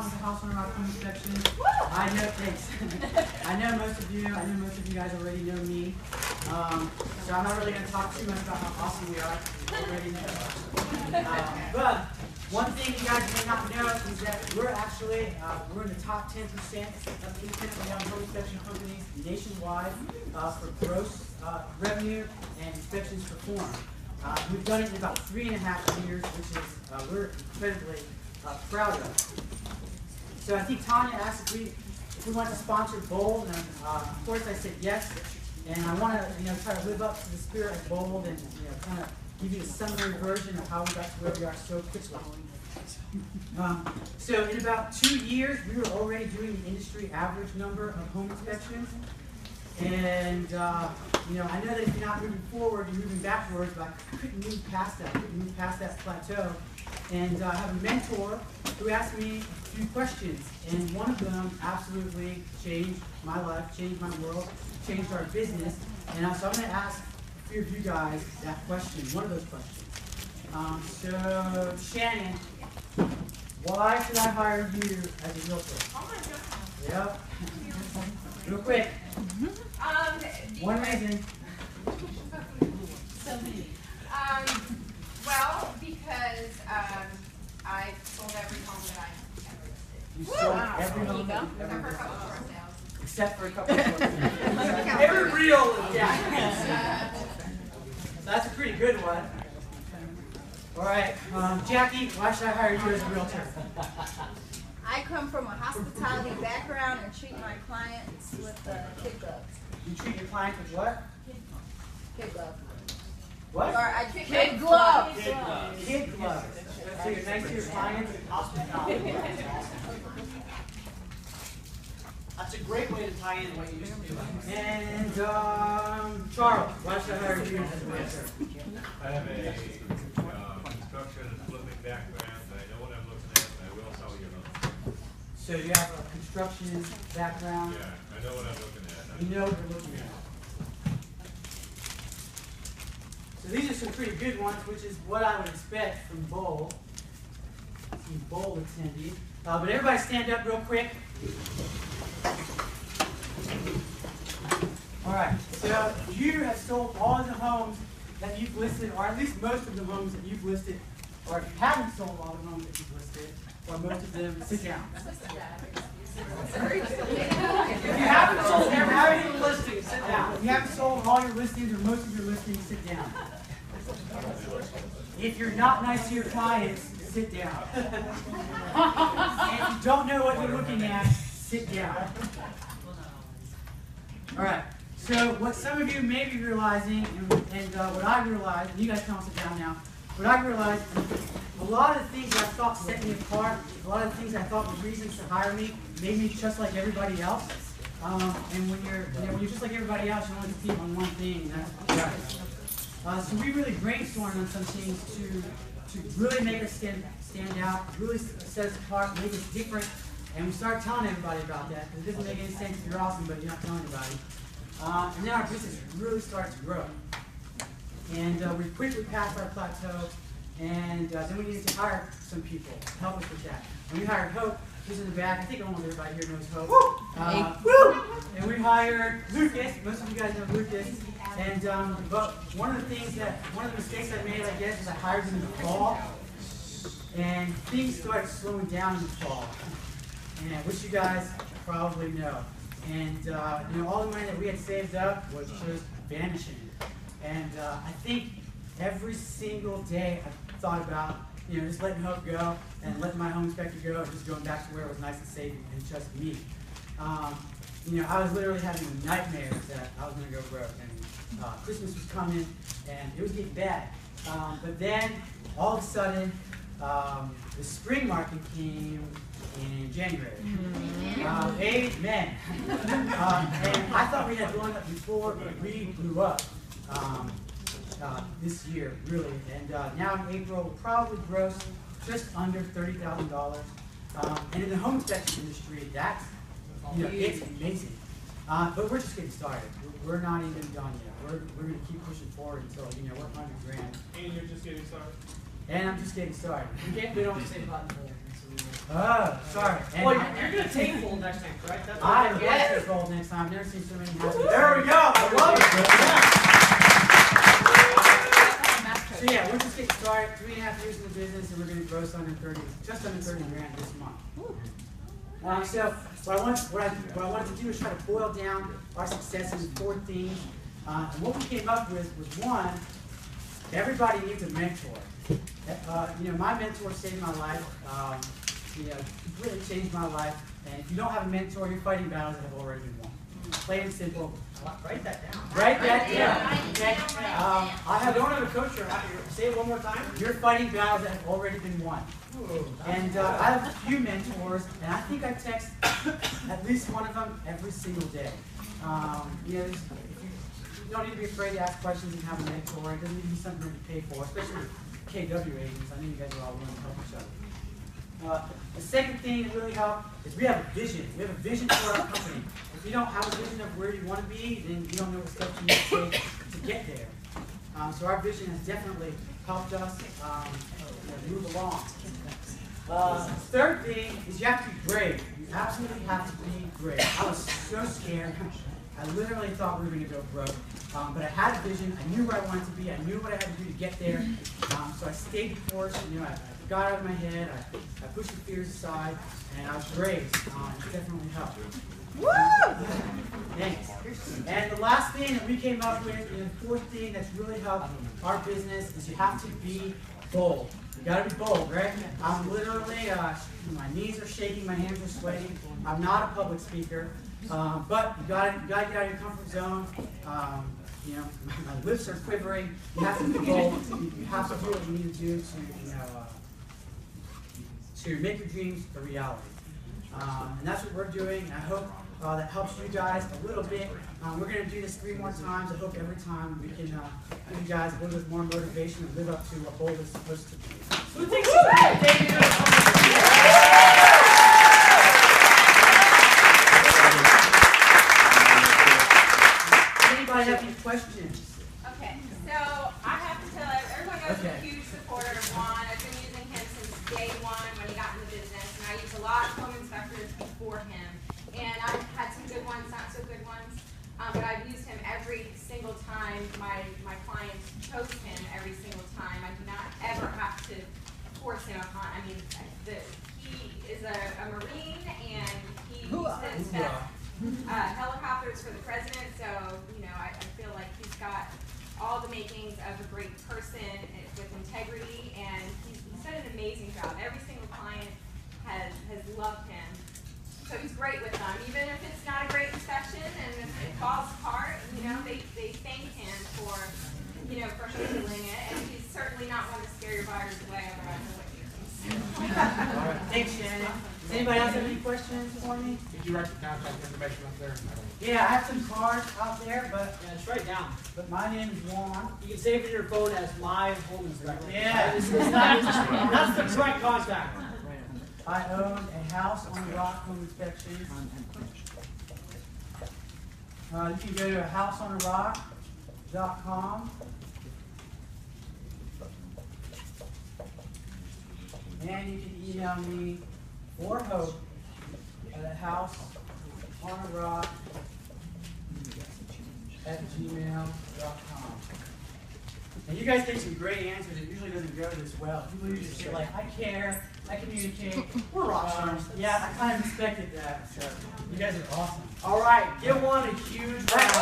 with the House on Rock Home Inspection. I know, thanks. I know most of you guys already know me. So I'm not really going to talk too much about how awesome we are. Already know. But one thing you guys may not know is that we're actually, we're in the top 10% of independently owned home inspection companies nationwide for gross revenue and inspections performed. We've done it in about 3.5 years, which is we're incredibly proud of. So I think Tanya asked if we want to sponsor Bold, and of course I said yes. And I want to try to live up to the spirit of Bold and kind of give you a summary version of how we got to where we are so quickly. So in about 2 years, we were already doing the industry average number of home inspections. And I know that if you're not moving forward, you're moving backwards, but I couldn't move past that. I couldn't move past that plateau. And I have a mentor who asked me a few questions, and one of them absolutely changed my life, changed my world, changed our business. And so I'm going to ask a few of you guys that question, one of those questions. So Shannon, why should I hire you as a realtor? Oh my God. Yep. Real quick. One reason. So many. Well, because I sold every home that I ever listed. You sold every home Except that you've ever for a couple listed. short sales. Except for a couple of short. Every real, yeah. So that's a pretty good one. All right, Jackie, why should I hire you as a realtor? I come from a hospitality background and treat my clients with kid gloves. You treat your clients with what? Kid gloves. What? Or I treat kid gloves. Kid gloves. Kid gloves. So you're nice to your clients and hospitality. That's a great way to tie in what you used to do. And Charles, why should I hire you as a realtor? I have a construction and flipping background. I know what I'm looking at, and I will sell you another. So you have a construction background. Yeah, I know what I'm looking at. You know what you're looking at. So these are some pretty good ones, which is what I would expect from Bowl. Some Bowl attendees. But everybody stand up real quick. All right, so you have sold all of the homes that you've listed, or at least most of the homes that you've listed, or if you haven't sold all the homes that you've listed, or most of them, sit down. If you haven't sold every listing, sit down. If you haven't sold all your listings or most of your listings, sit down. If you're not nice to your clients, sit down. And if you don't know what you're looking at, sit down. All right. So what some of you may be realizing, and what I realized, and you guys can all sit down now, what I realized, a lot of the things that I thought set me apart, a lot of the things I thought were reasons to hire me, made me just like everybody else. And when you're just like everybody else, you only compete on one thing, and that's price. So we really brainstormed on some things to really make us stand out, really set us apart, make us different. And we started telling everybody about that, because it doesn't make any sense if you're awesome, but you're not telling anybody. And then our business really started to grow. And we quickly passed our plateau, and then we needed to hire some people to help us with that. And we hired Hope, who's in the back. I think almost everybody here knows Hope. And we hired Lucas. Most of you guys know Lucas. And but one of the mistakes I made, I guess, is I hired him in the fall, and things started slowing down in the fall, and which you guys probably know. And all the money that we had saved up was just vanishing. And I think every single day I thought about just letting Hope go and letting my home inspector go and just going back to where it was nice and safe and just me. I was literally having nightmares that I was going to go broke, and Christmas was coming and it was getting bad. But then all of a sudden the spring market came in January. Amen. And I thought we had blown up before, but we blew up this year, really. And now in April, we'll probably gross just under $30,000. And in the home inspection industry, that's it's amazing. But we're just getting started. We're not even done yet. We're going to keep pushing forward until we're 100 grand. And you're just getting started? And I'm just getting started. We don't say button there. Oh, sorry. And Well, you're gonna take gold next time, correct? That's what I you're would gonna like do. to gold next time. I've never seen so many happy. There we go. I love it. So yeah, we're just getting started. 3.5 years in the business, and we're going to gross just under 30 grand this month. So what I wanted to do is try to boil down our success into 4 themes. And what we came up with was one: everybody needs a mentor. My mentor saved my life. Really changed my life. And if you don't have a mentor, you're fighting battles that have already been won. Plain and simple. Write that down. Write that down. Okay. I don't have a coach or say it one more time. You're fighting battles that have already been won. And I have a few mentors, and I think I text at least one of them every single day. You don't need to be afraid to ask questions and have a mentor. It doesn't need to be something that you pay for, especially with KW agents. I know you guys are all willing to help each other. The second thing that really helped is we have a vision. We have a vision for our company. If you don't have a vision of where you want to be, then you don't know what steps you need to take to get there. So our vision has definitely helped us move along. Third thing is you have to be brave. You absolutely have to be brave. I was so scared. I literally thought we were going to go broke. But I had a vision. I knew where I wanted to be. I knew what I had to do to get there. So I stayed the course. I got out of my head. I pushed the fears aside, and I was brave. It definitely helped. Woo! Thanks. And the last thing that we came up with, and the 4th thing that's really helped our business, is you have to be bold. You got to be bold, right? I'm literally, my knees are shaking, my hands are sweating. I'm not a public speaker, but you got to get out of your comfort zone. My lips are quivering. You have to be bold. You have to do what you need to do to make your dreams a reality. And that's what we're doing. And I hope that helps you guys a little bit. We're going to do this 3 more times. I hope every time we can give you guys a little bit more motivation and live up to what bold is supposed to be. Who thinks it's Anybody have any questions? Okay, so I have to tell everyone knows I'm a huge supporter of Juan. I've been using him since day 1 when he got in the business, and I used a lot of home inspectors before him. And I've had some good ones, not so good ones, but I've used him every single time my clients chose him every single time. I do not ever have to force him upon. I mean, he is a Marine, and he sends helicopters for the president, so, I feel like he's got all the makings of a great person with integrity, and he's done an amazing job. Every single client has loved him. So he's great with them, even if it's not a great inspection and if it falls apart, they thank him for handling it, and he's certainly not one to scare your buyers away, otherwise I wouldn't use him. All right. Thanks, Shannon. Does anybody else have any questions for me? Did you write the contact information up there? Yeah, I have some cards out there, but Yeah, just write it down. my name is Juan. You can save it in your phone as my home inspector. Yeah. That's the correct contact. I own a house on the rock home inspection. You can go to houseontherock.com. And you can email me or Hope at houseontherock@gmail.com. And you guys take some great answers. It usually doesn't go this well. People usually say like, I care, I communicate. We're rock stars. Yeah, I kind of expected that. So you guys are awesome. All right, give one a huge round.